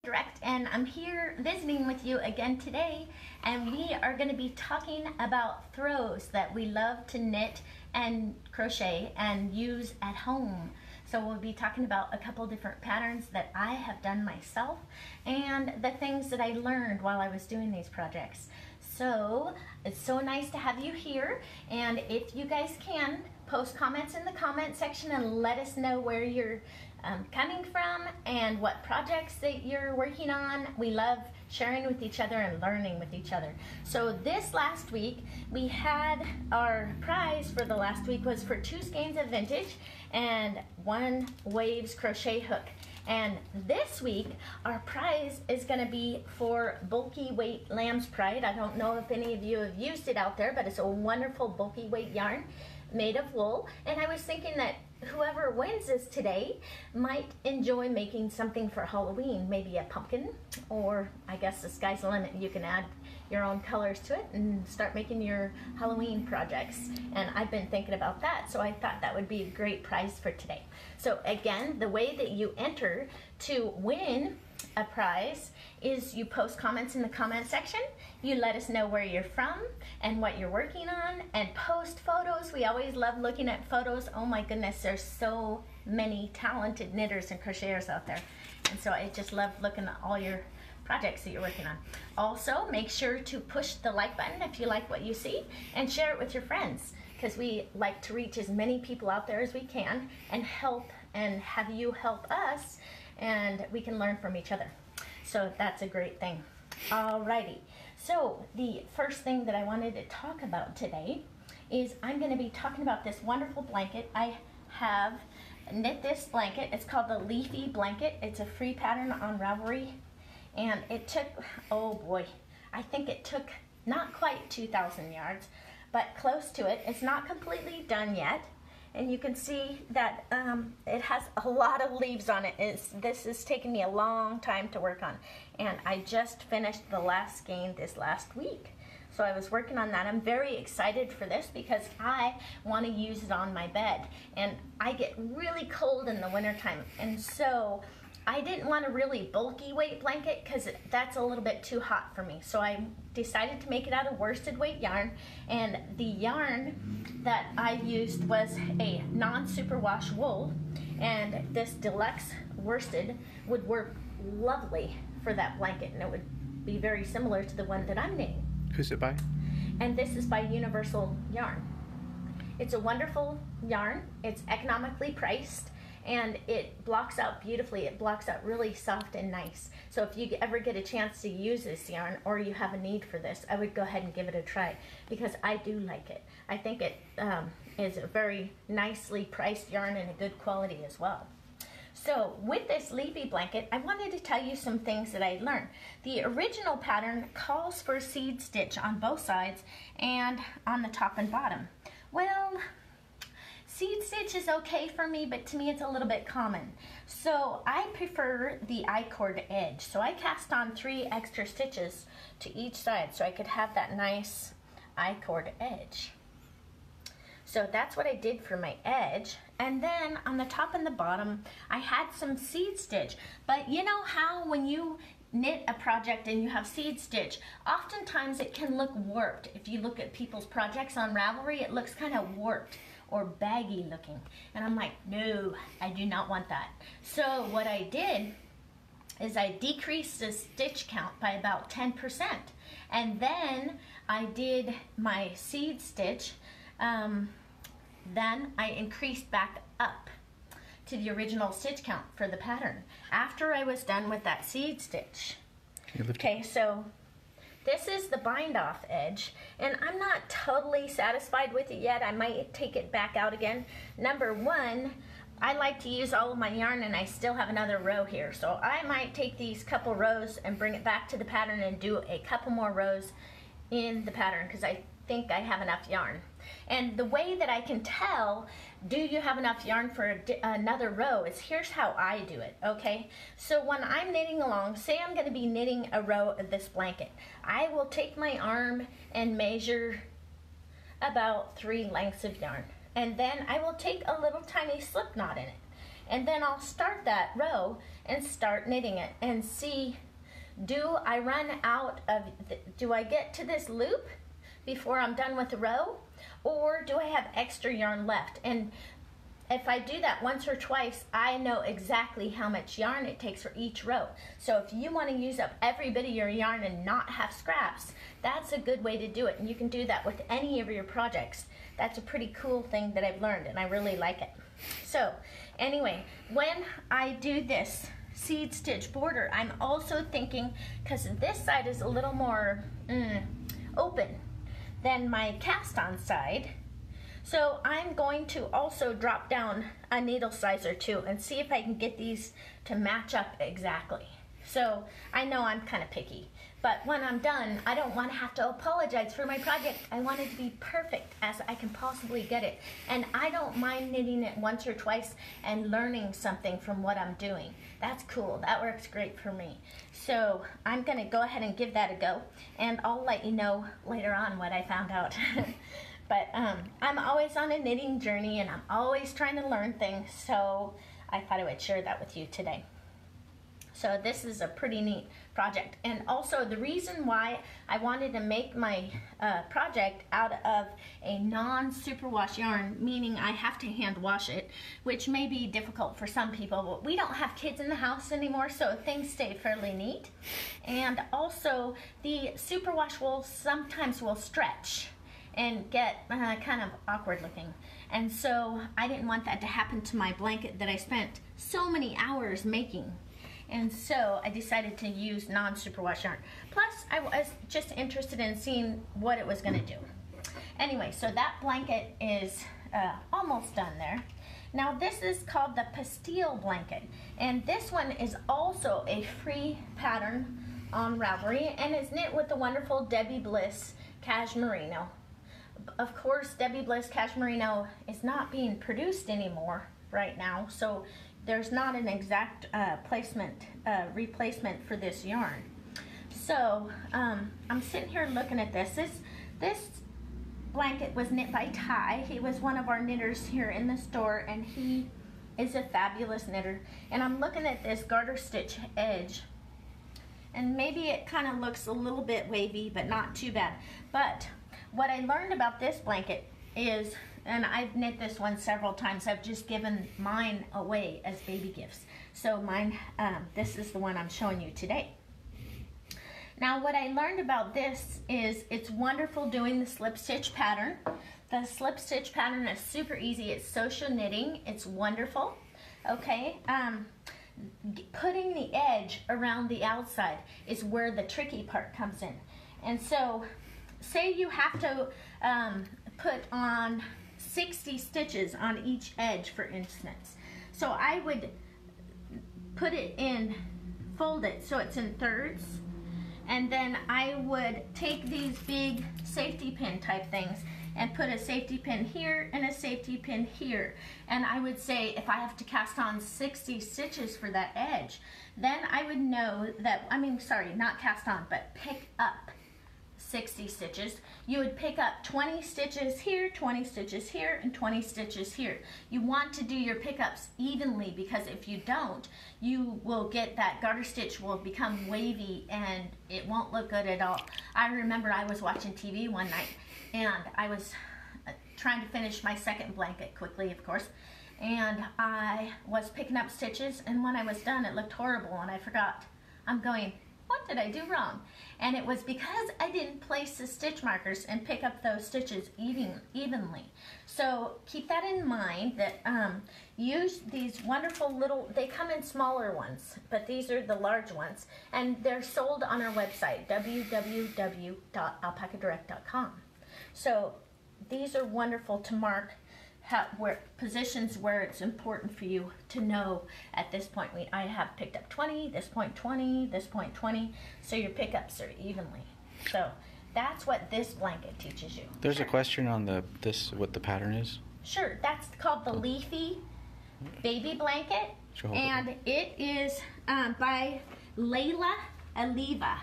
Direct, and I'm here visiting with you again today, and we are going to be talking about throws that we love to knit and crochet and use at home. So we'll be talking about a couple different patterns that I have done myself and the things that I learned while I was doing these projects. So it's so nice to have you here, and if you guys can, post comments in the comment section and let us know where you're coming from and what projects that you're working on. We love sharing with each other and learning with each other. So this last week we had our prize for the last week was for 2 skeins of vintage and 1 waves crochet hook. And this week our prize is going to be for bulky weight lamb's pride. I don't know if any of you have used it out there, but it's a wonderful bulky weight yarn made of wool, and I was thinking that whoever wins this today might enjoy making something for Halloween, maybe a pumpkin, or I guess the sky's the limit. You can add your own colors to it and start making your Halloween projects, and I've been thinking about that, so I thought that would be a great prize for today. So again, the way that you enter to win a prize is you post comments in the comment section, you let us know where you're from and what you're working on, and post photos. We always love looking at photos. Oh my goodness, there's so many talented knitters and crocheters out there, and so I just love looking at all your projects that you're working on. Also, make sure to push the like button if you like what you see, and share it with your friends, because we like to reach as many people out there as we can and help and have you help us, and we can learn from each other. So that's a great thing. Alrighty, so the first thing that I wanted to talk about today is I'm going to be talking about this wonderful blanket. I have knit this blanket. It's called the Leafy Blanket. It's a free pattern on Ravelry, and it took, oh boy, I think it took not quite 2,000 yards, but close to it. It's not completely done yet, and you can see that it has a lot of leaves on it. This is taking me a long time to work on, and I just finished the last skein this last week. So I was working on that. I'm very excited for this because I want to use it on my bed, and I get really cold in the wintertime, and so I didn't want a really bulky weight blanket because that's a little bit too hot for me. So I decided to make it out of worsted weight yarn, and the yarn that I used was a non-superwash wool, and this deluxe worsted would work lovely for that blanket, and it would be very similar to the one that I'm knitting. Who's it by? And this is by Universal Yarn. It's a wonderful yarn. It's economically priced, and it blocks out beautifully. It blocks out really soft and nice. So if you ever get a chance to use this yarn, or you have a need for this, I would go ahead and give it a try, because I do like it. I think it is a very nicely priced yarn and a good quality as well. So with this Leafy blanket, I wanted to tell you some things that I learned. The original pattern calls for seed stitch on both sides and on the top and bottom. Well, seed stitch is okay for me, but to me it's a little bit common. So I prefer the I-cord edge. So I cast on 3 extra stitches to each side so I could have that nice I-cord edge. So that's what I did for my edge. And then on the top and the bottom, I had some seed stitch. But you know how when you knit a project and you have seed stitch, oftentimes it can look warped. If you look at people's projects on Ravelry, it looks kind of warped or baggy looking. And I'm like, no, I do not want that. So what I did is I decreased the stitch count by about 10%. And then I did my seed stitch. Then I increased back up to the original stitch count for the pattern after I was done with that seed stitch. Okay, so this is the bind off edge, and I'm not totally satisfied with it yet. I might take it back out again. Number one, I like to use all of my yarn, and I still have another row here, so I might take these couple rows and bring it back to the pattern and do a couple more rows in the pattern, because I think I have enough yarn. And the way that I can tell, do you have enough yarn for another row, is here's how I do it, okay? So when I'm knitting along, say I'm going to be knitting a row of this blanket, I will take my arm and measure about 3 lengths of yarn, and then I will take a little tiny slip knot in it. And then I'll start that row and start knitting it and see, do I run out of, do I get to this loop before I'm done with the row, or do I have extra yarn left? And if I do that once or twice, I know exactly how much yarn it takes for each row. So if you want to use up every bit of your yarn and not have scraps, that's a good way to do it. And you can do that with any of your projects. That's a pretty cool thing that I've learned, and I really like it. So anyway, when I do this seed stitch border, I'm also thinking, because this side is a little more open than my cast on side, so I'm going to also drop down a needle size or two and see if I can get these to match up exactly. So I know I'm kind of picky, but when I'm done, I don't want to have to apologize for my project. I want it to be perfect as I can possibly get it. And I don't mind knitting it once or twice and learning something from what I'm doing. That's cool. That works great for me. So I'm going to go ahead and give that a go, and I'll let you know later on what I found out. But I'm always on a knitting journey, and I'm always trying to learn things, so I thought I would share that with you today. So this is a pretty neat project. And also the reason why I wanted to make my project out of a non-superwash yarn, meaning I have to hand wash it, which may be difficult for some people, but we don't have kids in the house anymore, so things stay fairly neat. And also the superwash wool sometimes will stretch and get kind of awkward looking. And so I didn't want that to happen to my blanket that I spent so many hours making. And so I decided to use non-superwash yarn. Plus, I was just interested in seeing what it was gonna do. Anyway, so that blanket is almost done there. Now this is called the Pastille blanket. And this one is also a free pattern on Ravelry, and it's knit with the wonderful Debbie Bliss Cashmerino. Of course, Debbie Bliss Cashmerino is not being produced anymore right now, so there's not an exact replacement for this yarn. So I'm sitting here looking at this. This blanket was knit by Ty. He was one of our knitters here in the store, and he is a fabulous knitter. And I'm looking at this garter stitch edge, and maybe it kind of looks a little bit wavy, but not too bad. But what I learned about this blanket is, and I've knit this one several times, I've just given mine away as baby gifts. So mine, this is the one I'm showing you today. Now what I learned about this is it's wonderful doing the slip stitch pattern. The slip stitch pattern is super easy. It's social knitting. It's wonderful. Okay. Putting the edge around the outside is where the tricky part comes in. And so say you have to put on 60 stitches on each edge, for instance. So I would put it in, fold it so it's in thirds, and then I would take these big safety pin type things and put a safety pin here and a safety pin here. And I would say if I have to cast on 60 stitches for that edge, then I would know that, not cast on, but pick up 60 stitches. You would pick up 20 stitches here, 20 stitches here, and 20 stitches here. You want to do your pickups evenly, because if you don't, you will get that garter stitch will become wavy and it won't look good at all. I remember I was watching TV one night and I was trying to finish my second blanket quickly, of course, and I was picking up stitches, and when I was done it looked horrible and I forgot. I'm going, what did I do wrong? And it was because I didn't place the stitch markers and pick up those stitches evenly. So keep that in mind, that use these wonderful little, they come in smaller ones, but these are the large ones, and they're sold on our website, www.alpacadirect.com. So these are wonderful to mark positions where it's important for you to know at this point. I have picked up 20, this point 20, this point 20, so your pickups are evenly. So that's what this blanket teaches you. There's a question on what the pattern is. Sure, that's called the Leafy Baby Blanket, and it is by Layla Aliva.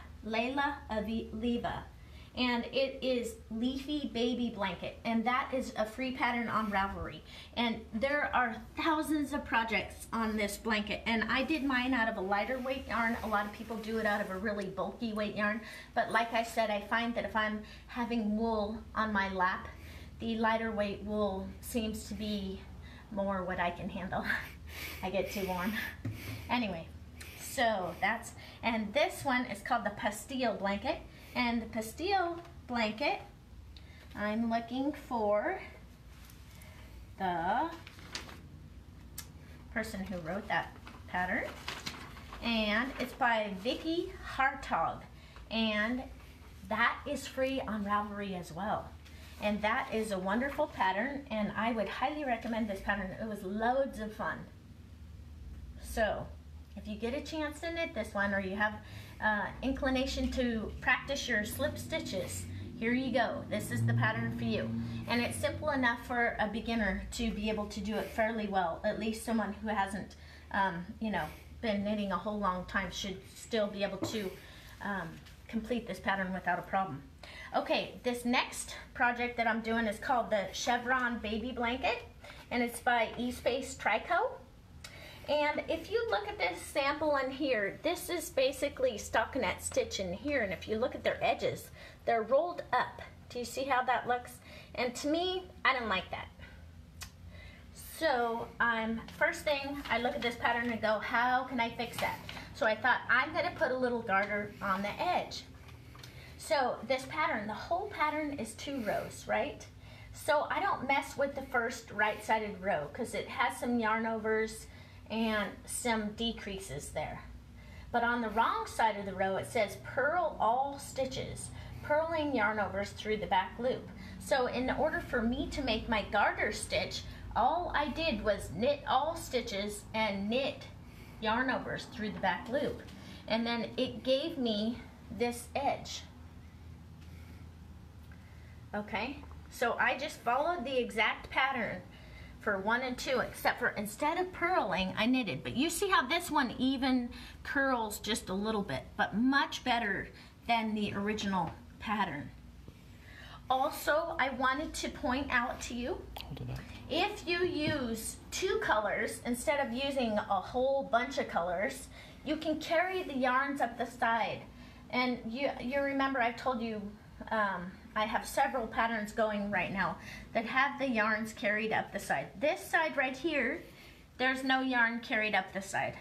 and it is Leafy Baby Blanket, and that is a free pattern on Ravelry. And there are thousands of projects on this blanket, and I did mine out of a lighter weight yarn. A lot of people do it out of a really bulky weight yarn, but like I said, I find that if I'm having wool on my lap, the lighter weight wool seems to be more what I can handle. I get too warm. Anyway, so that's, and this one is called the Pastille Blanket. And the Pastille Blanket, I'm looking for the person who wrote that pattern. And it's by Vicky Hartog. And that is free on Ravelry as well. And that is a wonderful pattern, and I would highly recommend this pattern. It was loads of fun. So, if you get a chance to knit this one, or you have inclination to practice your slip stitches, here you go. This is the pattern for you. And it's simple enough for a beginner to be able to do it fairly well. At least someone who hasn't, you know, been knitting a whole long time should still be able to complete this pattern without a problem. Okay, this next project that I'm doing is called the Chevron Baby Blanket, and it's by eSpace Trico. And if you look at this sample in here, this is basically stockinette stitch in here, and if you look at their edges, they're rolled up. Do you see how that looks? And to me, I don't like that. So first thing, I look at this pattern and go, how can I fix that? So I thought, I'm going to put a little garter on the edge. So this pattern, the whole pattern is 2 rows, right? So I don't mess with the first right-sided row because it has some yarn overs and some decreases there. But on the wrong side of the row, it says purl all stitches, purling yarn overs through the back loop. So in order for me to make my garter stitch, all I did was knit all stitches and knit yarn overs through the back loop. And then it gave me this edge. Okay, so I just followed the exact pattern for 1 and 2, except for instead of purling, I knitted. But you see how this one even curls just a little bit, but much better than the original pattern. Also, I wanted to point out to you, if you use 2 colors instead of using a whole bunch of colors, you can carry the yarns up the side. And you remember I told you I have several patterns going right now that have the yarns carried up the side. This side right here, there's no yarn carried up the side.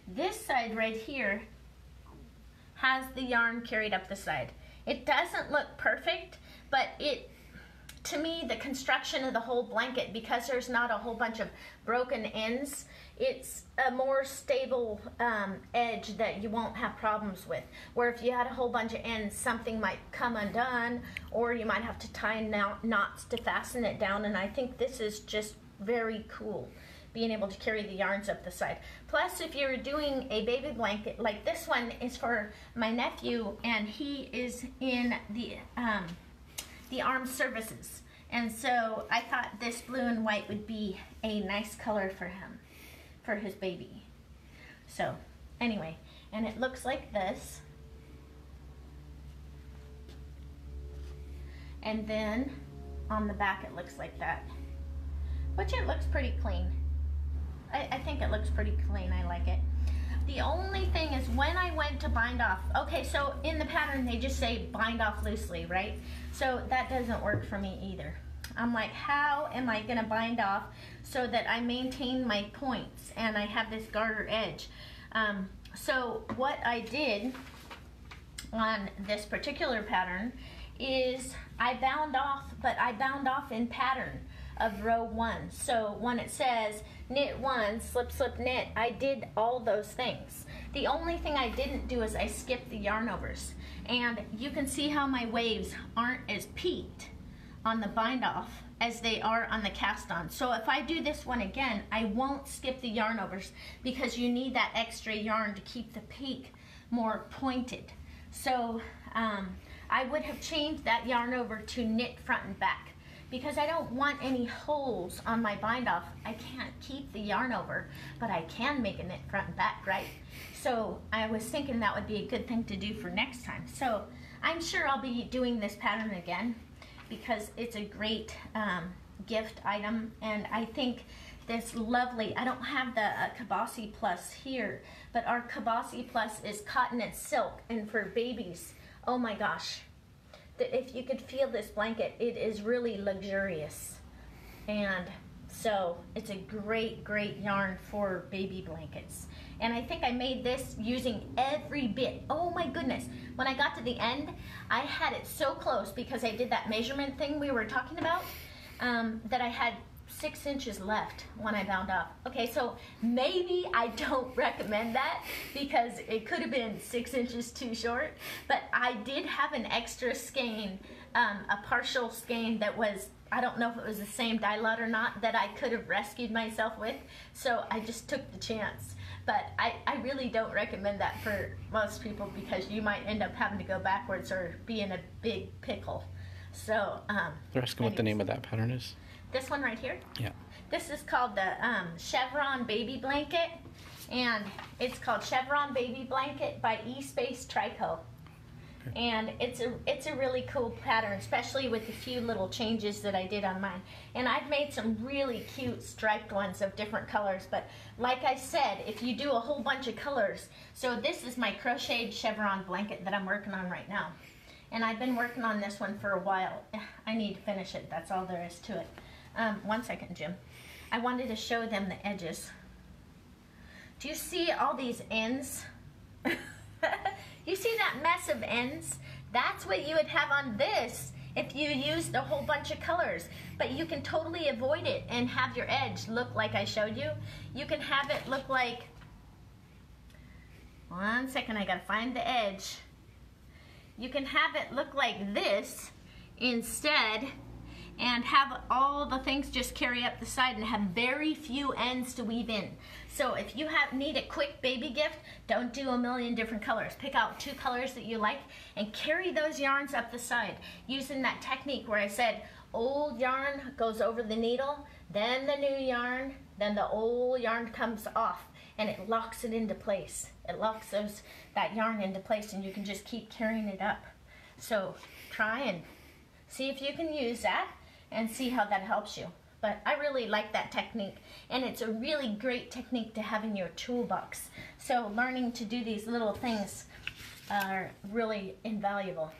This side right here has the yarn carried up the side. It doesn't look perfect, but to me, the construction of the whole blanket, because there's not a whole bunch of broken ends, it's a more stable edge that you won't have problems with. Where if you had a whole bunch of ends, something might come undone, or you might have to tie knots to fasten it down, and I think this is just very cool, being able to carry the yarns up the side. Plus, if you're doing a baby blanket, like this one is for my nephew, and he is in the armed services. And so I thought this blue and white would be a nice color for him, for his baby. So anyway, and it looks like this. And then on the back it looks like that, which it looks pretty clean. I think it looks pretty clean. I like it. The only thing is when I went to bind off, okay, so in the pattern they just say bind off loosely, right? So that doesn't work for me either. I'm like, how am I gonna bind off so that I maintain my points and I have this garter edge? So what I did on this particular pattern is I bound off, but I bound off in pattern of row 1. So when it says knit 1, slip, slip, knit, I did all those things. The only thing I didn't do is I skipped the yarn overs. And you can see how my waves aren't as peaked on the bind off as they are on the cast on. So if I do this one again, I won't skip the yarn overs because you need that extra yarn to keep the peak more pointed. So I would have changed that yarn over to knit front and back. Because I don't want any holes on my bind off, I can't keep the yarn over, but I can make a knit front and back, right? So I was thinking that would be a good thing to do for next time. So I'm sure I'll be doing this pattern again because it's a great gift item, and I think this lovely, I don't have the Kabasi Plus here, but our Kabasi Plus is cotton and silk, and for babies, oh my gosh, if you could feel this blanket, it is really luxurious. And so it's a great yarn for baby blankets. And I think I made this using every bit. Oh my goodness, when I got to the end, I had it so close because I did that measurement thing we were talking about, that I had 6 inches left when I bound off. Okay, so maybe I don't recommend that because it could have been 6 inches too short, but I did have an extra skein, a partial skein that was, I don't know if it was the same dye lot or not, that I could have rescued myself with, so I just took the chance. But I really don't recommend that for most people because you might end up having to go backwards or be in a big pickle. So, They're asking what the name of that pattern is. This one right here? Yeah. This is called the Chevron Baby Blanket, and it's called Chevron Baby Blanket by E-Space Trico. Okay. And it's a really cool pattern, especially with the few little changes that I did on mine. And I've made some really cute striped ones of different colors, but like I said, if you do a whole bunch of colors, so this is my crocheted chevron blanket that I'm working on right now. And I've been working on this one for a while. I need to finish it, that's all there is to it. 1 second, Jim. I wanted to show them the edges. Do you see all these ends? You see that mess of ends? That's what you would have on this if you used a whole bunch of colors. But you can totally avoid it and have your edge look like I showed you. You can have it look like, 1 second, I gotta find the edge. You can have it look like this instead, and have all the things just carry up the side and have very few ends to weave in. So if you need a quick baby gift, don't do a million different colors. Pick out 2 colors that you like and carry those yarns up the side using that technique where I said old yarn goes over the needle, then the new yarn, then the old yarn comes off, and it locks it into place. It locks that yarn into place, and you can just keep carrying it up. So try and see if you can use that and see how that helps you. But I really like that technique, and it's a really great technique to have in your toolbox. So learning to do these little things are really invaluable.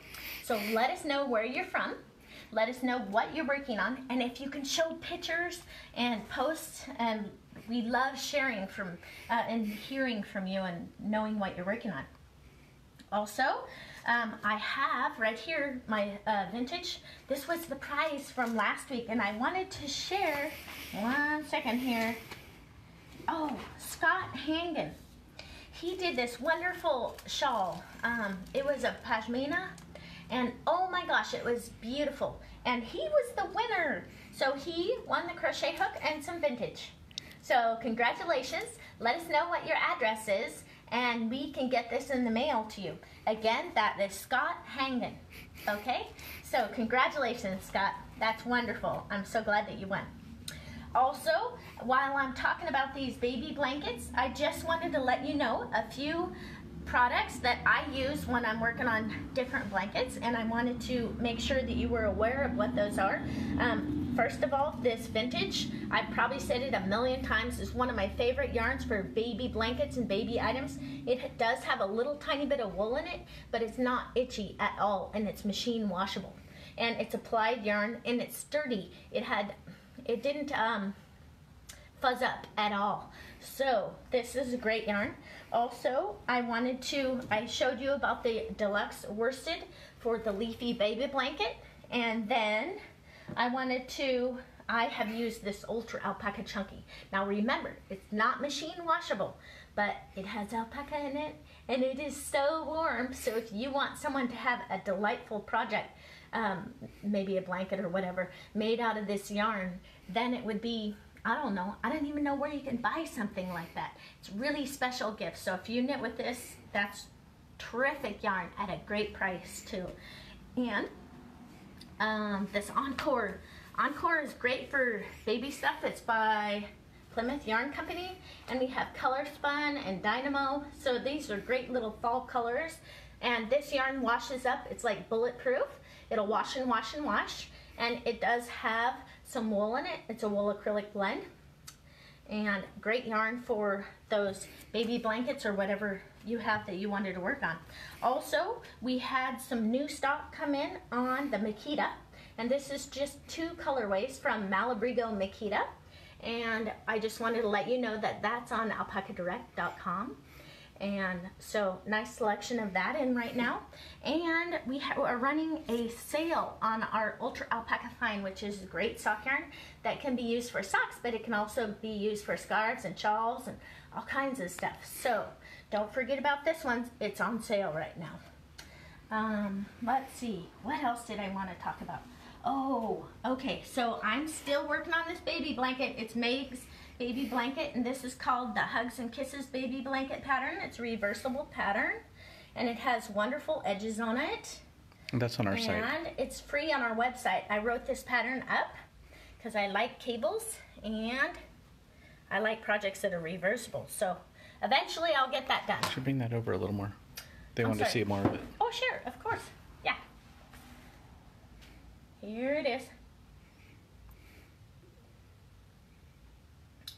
So let us know where you're from. Let us know what you're working on, and if you can show pictures and posts, and we love sharing from and hearing from you and knowing what you're working on. Also, I have right here my vintage. This was the prize from last week, and I wanted to share, 1 second here. Oh, Scott Hangen. He did this wonderful shawl. It was a pashmina, and oh my gosh, it was beautiful. And he was the winner. So he won the crochet hook and some vintage. So congratulations. Let us know what your address is, and we can get this in the mail to you. Again, that is Scott Hangen. Okay? So congratulations, Scott. That's wonderful. I'm so glad that you won. Also, while I'm talking about these baby blankets, I just wanted to let you know a few products that I use when I'm working on different blankets, and I wanted to make sure that you were aware of what those are. First of all, this vintage, I've probably said it a million times, is one of my favorite yarns for baby blankets and baby items. It does have a little tiny bit of wool in it, but it's not itchy at all, and it's machine washable. And it's a plied yarn, and it's sturdy. It didn't fuzz up at all. So this is a great yarn. Also, I showed you about the deluxe worsted for the leafy baby blanket, and then I have used this ultra alpaca chunky. Now remember, it's not machine washable, but it has alpaca in it, and it is so warm. So if you want someone to have a delightful project, maybe a blanket or whatever, made out of this yarn, then it would be, I don't know, I don't even know where you can buy something like that. It's a really special gift. So if you knit with this, that's terrific yarn at a great price too. And this Encore is great for baby stuff. It's by Plymouth Yarn Company, and we have Color Spun and Dynamo. So these are great little fall colors, And this yarn washes up. It's like bulletproof. It'll wash and wash and wash. And it does have some wool in it. It's a wool acrylic blend. And great yarn for those baby blankets or whatever you have that you wanted to work on. Also, we had some new stock come in on the Makita. And this is just 2 colorways from Malabrigo Makita. And I just wanted to let you know that that's on alpacadirect.com. And so nice selection of that in right now. And we are running a sale on our Ultra Alpaca Fine, which is a great sock yarn that can be used for socks, but it can also be used for scarves and shawls and all kinds of stuff. So don't forget about this one. It's on sale right now. Let's see, what else did I want to talk about? Oh, okay, so I'm still working on this baby blanket. It's Meg's baby blanket, and this is called the Hugs and Kisses baby blanket pattern. It's a reversible pattern, and it has wonderful edges on it. And that's on our site. And it's free on our website. I wrote this pattern up because I like cables, and I like projects that are reversible. So eventually I'll get that done. Should bring that over a little more. They want to see more of it. Oh, sure, of course. Yeah. Here it is.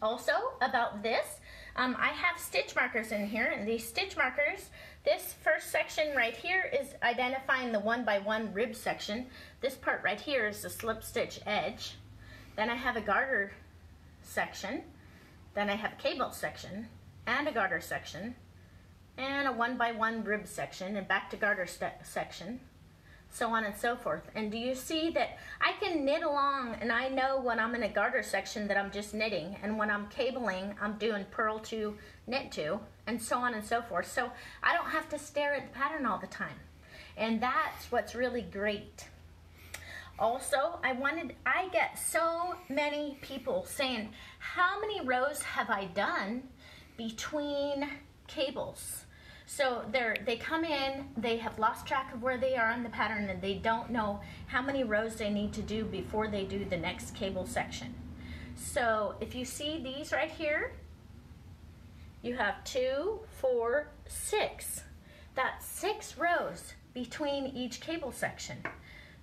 Also, about this, I have stitch markers in here, and these stitch markers, this first section right here is identifying the 1x1 rib section. This part right here is the slip stitch edge. Then I have a garter section. Then I have a cable section, and a garter section, and a 1x1 rib section, and back to garter section, so on and so forth. And do you see that I can knit along, and I know when I'm in a garter section that I'm just knitting, and when I'm cabling, I'm doing purl to, knit to, and so on and so forth. So I don't have to stare at the pattern all the time. And that's what's really great. Also, I get so many people saying, how many rows have I done between cables? So they come in, they have lost track of where they are on the pattern, and they don't know how many rows they need to do before they do the next cable section. So if you see these right here, you have 2, 4, 6. That's 6 rows between each cable section.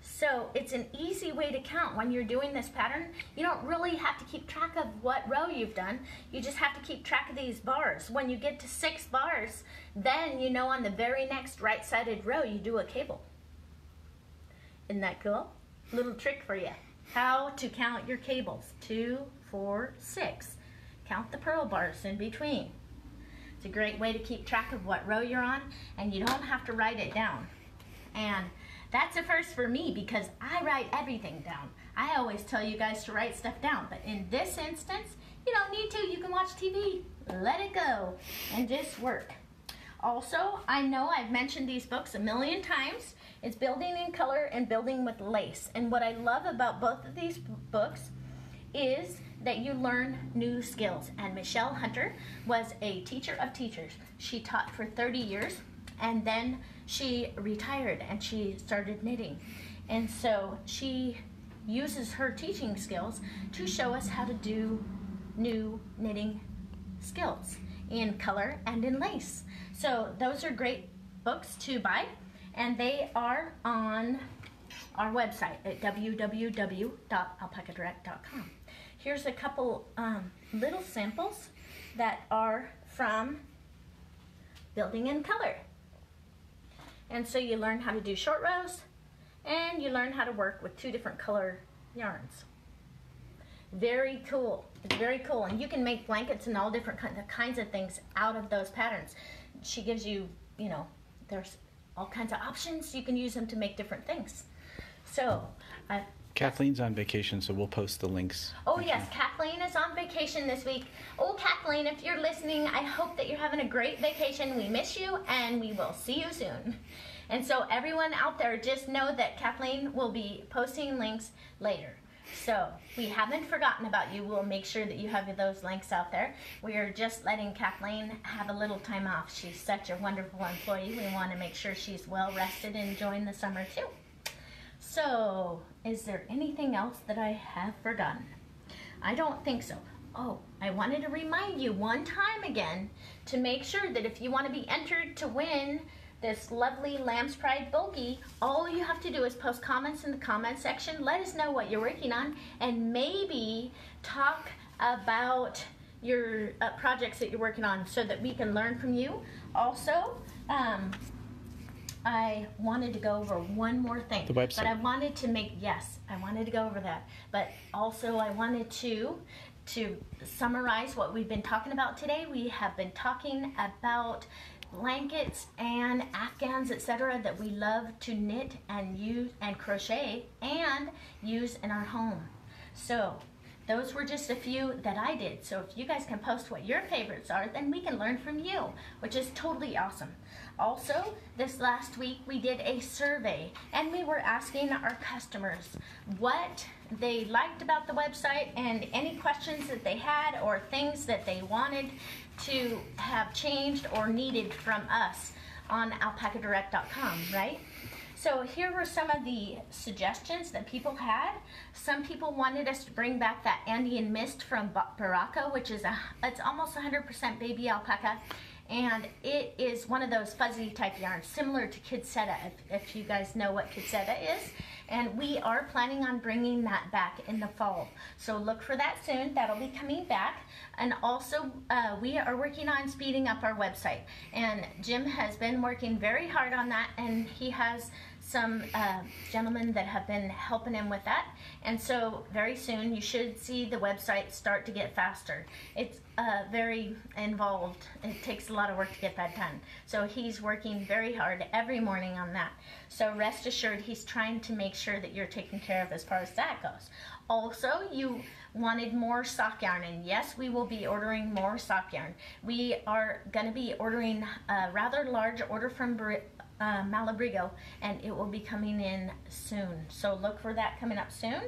So it's an easy way to count when you're doing this pattern. You don't really have to keep track of what row you've done. You just have to keep track of these bars. When you get to 6 bars, then you know on the very next right-sided row you do a cable. Isn't that cool? Little trick for you. How to count your cables. 2, 4, 6. Count the purl bars in between. It's a great way to keep track of what row you're on, and you don't have to write it down. And that's a first for me because I write everything down. I always tell you guys to write stuff down, but in this instance, you don't need to. You can watch TV, let it go, and just work. Also, I know I've mentioned these books a million times. It's Building in Color and Building with Lace. And what I love about both of these books is that you learn new skills. And Michelle Hunter was a teacher of teachers. She taught for 30 years. And then she retired and she started knitting. And so she uses her teaching skills to show us how to do new knitting skills in color and in lace. So those are great books to buy, and they are on our website at www.alpacadirect.com. Here's a couple little samples that are from Building in Color. And so you learn how to do short rows, and you learn how to work with 2 different color yarns. Very cool. It's very cool. And you can make blankets and all different kinds of things out of those patterns. She gives you, you know, there's all kinds of options. You can use them to make different things. So, Kathleen's on vacation, so we'll post the links. Oh yes, Kathleen is on vacation this week. Oh, Kathleen, if you're listening, I hope that you're having a great vacation. We miss you, and we will see you soon. And so everyone out there, just know that Kathleen will be posting links later. So we haven't forgotten about you. We'll make sure that you have those links out there. We are just letting Kathleen have a little time off. She's such a wonderful employee. We want to make sure she's well rested and enjoying the summer too. So, is there anything else that I have forgotten? I don't think so. Oh, I wanted to remind you one time again to make sure that if you want to be entered to win this lovely Lamb's Pride bulky, all you have to do is post comments in the comment section. Let us know what you're working on, and maybe talk about your projects that you're working on so that we can learn from you. Also, I wanted to go over one more thing. The website. But I wanted to I wanted to go over that. But also I wanted to summarize what we've been talking about today. We have been talking about blankets and afghans, etc., that we love to knit and use and crochet and use in our home. So those were just a few that I did. So if you guys can post what your favorites are, then we can learn from you, which is totally awesome. Also, this last week we did a survey, and we were asking our customers what they liked about the website and any questions that they had or things that they wanted to have changed or needed from us on alpacadirect.com, right? So here were some of the suggestions that people had. Some people wanted us to bring back that Andean Mist from Baraka, which is it's almost 100% baby alpaca, and it is one of those fuzzy type yarns, similar to Kidsetta, if you guys know what Kidsetta is. And we are planning on bringing that back in the fall. So look for that soon. That'll be coming back. And also, we are working on speeding up our website. And Jim has been working very hard on that, and he has some gentlemen that have been helping him with that. And so very soon you should see the website start to get faster. It's very involved. It takes a lot of work to get that done. So he's working very hard every morning on that. So rest assured, he's trying to make sure that you're taken care of as far as that goes. Also, you wanted more sock yarn, and yes, we will be ordering more sock yarn. We are going to be ordering a rather large order from Malabrigo, and it will be coming in soon. So look for that coming up soon.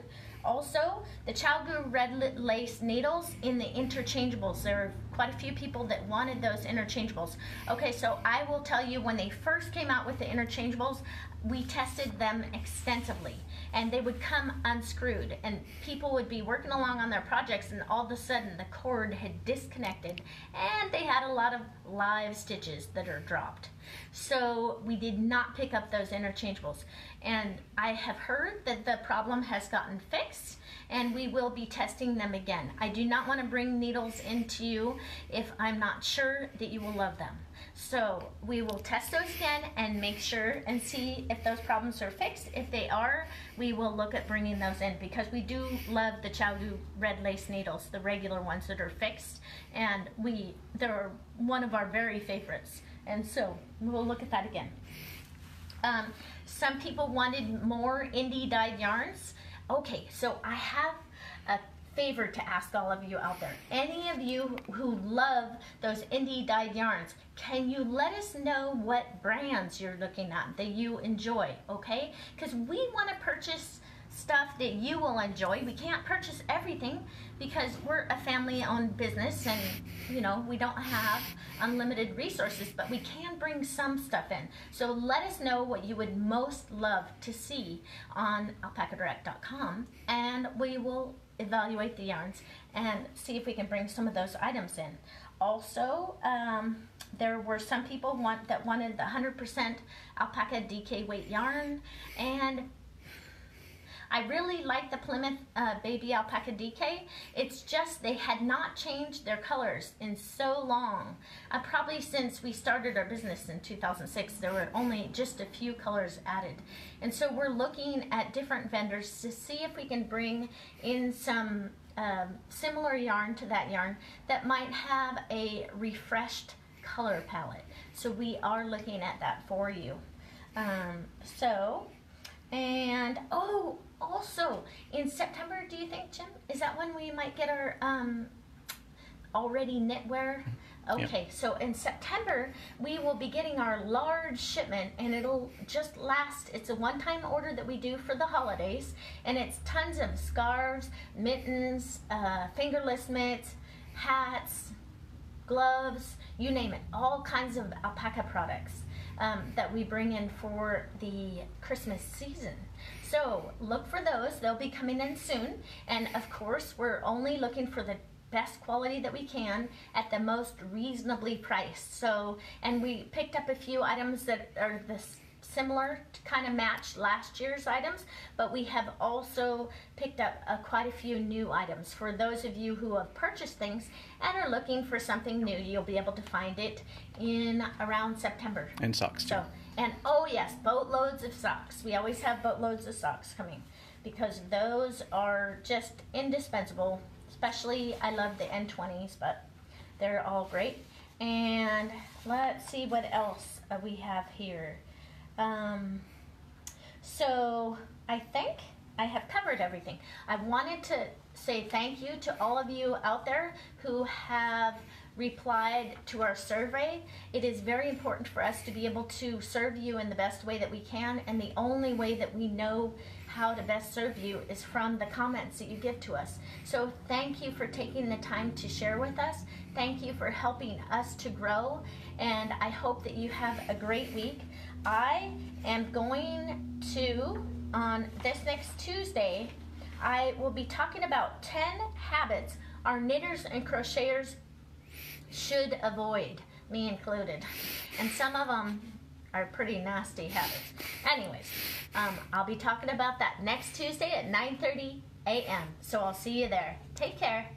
Also, the Chalgu red lace needles in the interchangeables. There are quite a few people that wanted those interchangeables. Okay, so I will tell you, when they first came out with the interchangeables, we tested them extensively, and they would come unscrewed, and people would be working along on their projects, and all of a sudden the cord had disconnected, and they had a lot of live stitches that are dropped. So we did not pick up those interchangeables, and I have heard that the problem has gotten fixed, and we will be testing them again. I do not want to bring needles into you if I'm not sure that you will love them. So we will test those again and make sure and see if those problems are fixed. If they are, we will look at bringing those in, because we do love the Chalgu red lace needles, the regular ones that are fixed, and they're one of our very favorites. And so we'll look at that again. Some people wanted more indie dyed yarns. Okay, so I have a favor to ask all of you out there. Any of you who love those indie dyed yarns, can you let us know what brands you're looking at that you enjoy, okay? Because we want to purchase stuff that you will enjoy. We can't purchase everything because we're a family-owned business, and you know, we don't have unlimited resources, but we can bring some stuff in. So let us know what you would most love to see on alpacadirect.com, and we will evaluate the yarns and see if we can bring some of those items in. Also, there were some people that wanted the 100% alpaca DK weight yarn, and I really like the Plymouth Baby Alpaca DK. It's just they had not changed their colors in so long. Probably since we started our business in 2006, there were only just a few colors added. And so we're looking at different vendors to see if we can bring in some similar yarn to that yarn that might have a refreshed color palette. So we are looking at that for you. And also in September, do you think, Jim, is that when we might get our already knitwear? Okay, yep. So in September we will be getting our large shipment, and it'll just last. It's a one-time order that we do for the holidays, and it's tons of scarves, mittens, fingerless mitts, hats, gloves, you name it, all kinds of alpaca products that we bring in for the Christmas season. So look for those. They'll be coming in soon. And of course, we're only looking for the best quality that we can at the most reasonably priced. So, and we picked up a few items that are this similar to kind of match last year's items, but we have also picked up quite a few new items. For those of you who have purchased things and are looking for something new, you'll be able to find it in around September. And socks too. So, and oh yes, boatloads of socks. We always have boatloads of socks coming because those are just indispensable. Especially, I love the N20s, but they're all great. And let's see what else we have here. So I think I have covered everything. I wanted to say thank you to all of you out there who have replied to our survey. It is very important for us to be able to serve you in the best way that we can, and the only way that we know how to best serve you is from the comments that you give to us. So thank you for taking the time to share with us. Thank you for helping us to grow, and I hope that you have a great week. I am going to, on this next Tuesday, I will be talking about 10 habits our knitters and crocheters should avoid, me included. And some of them are pretty nasty habits. Anyways, I'll be talking about that next Tuesday at 9:30 a.m. So I'll see you there. Take care.